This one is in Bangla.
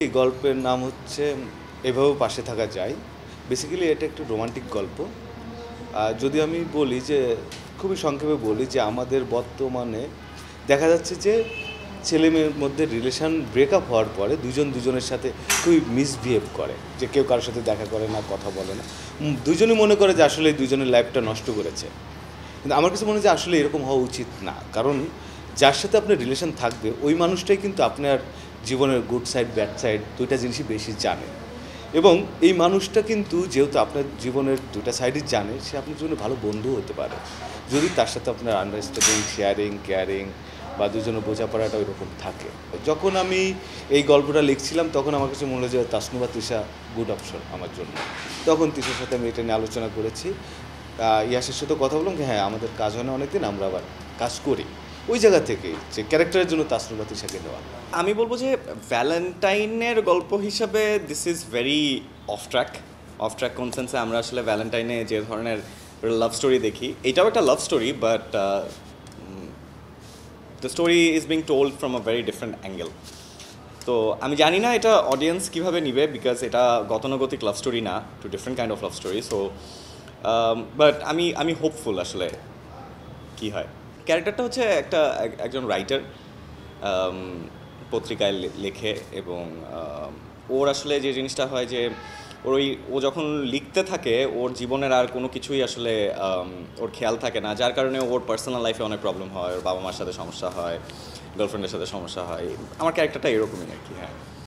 এই গল্পের নাম হচ্ছে এভাবেও পাশে থাকা যায়। বেসিক্যালি এটা একটা রোমান্টিক গল্প। যদি আমি বলি যে খুবই সংক্ষেপে বলি যে আমাদের বর্তমানে দেখা যাচ্ছে যে ছেলে-মেয়ের মধ্যে রিলেশন ব্রেকআপ হওয়ার পরে দুজন দুজনের সাথে খুবই মিসবিহেভ করে। যে কেউ কারো সাথে দেখা করে না, কথা বলে না। দুজনই মনে করে যে আসলে এই দুজনের লাইফটা নষ্ট করেছে। কিন্তু আমার কাছে মনে হয় যে আসলে এরকম হওয়া উচিত না। কারণ যার সাথে আপনার রিলেশন থাকবে ওই মানুষটাই কিন্তু আপনার জীবনের গুড সাইড, ব্যাড সাইড ২ টা জিনিসই বেশি জানে। এবং এই মানুষটা কিন্তু যেহেতু আপনার জীবনের ২ টা সাইডই জানে, সে আপনার জন্য ভালো বন্ধুও হতে পারে। যদি তার সাথে আপনার আন্ডারস্ট্যান্ডিং, শেয়ারিং, কেয়ারিং বা দুজনের বোঝাপড়াটা ওইরকম থাকে। যখন আমি এই গল্পটা লিখছিলাম তখন আমার কাছে মনে হলো যে তাসনুভা তিশা গুড অপশন আমার জন্য। তখন তিশার সাথে আমি এটা নিয়ে আলোচনা করেছি। ইয়াসের সাথেও কথা বললাম যে হ্যাঁ, আমাদের কাজ হয় না অনেকদিন, আমরা আবার কাজ করি। ওই জায়গা থেকেই যে ক্যারেক্টারের জন্য তাসনুভা তিশাকে নেওয়া। আমি বলবো যে ভ্যালেন্টাইনের গল্প হিসাবে this is very of track কোন সেন্সে আমরা আসলে ভ্যালেন্টাইনে যে ধরনের লাভ স্টোরি দেখি, এটাও একটা love story, but the story is being told from a very different angle. তো আমি জানি না এটা অডিয়েন্স কীভাবে নিবে, বিকজ এটা গতানুগতিক লাভ স্টোরি না, two different kind of love story. So but আমি হোপফুল আসলে কী হয়। ক্যারেক্টারটা হচ্ছে একজন রাইটার, পত্রিকায় লেখে, এবং ওর আসলে যে জিনিসটা হয় যে ও যখন লিখতে থাকে ওর জীবনের আর কোনো কিছুই আসলে ওর খেয়াল থাকে না, যার কারণে ওর পার্সোনাল লাইফে অনেক প্রবলেম হয়, ওর বাবা মার সাথে সমস্যা হয়, গার্লফ্রেন্ডের সাথে সমস্যা হয়। আমার ক্যারেক্টারটা এরকমই আর কি। হ্যাঁ।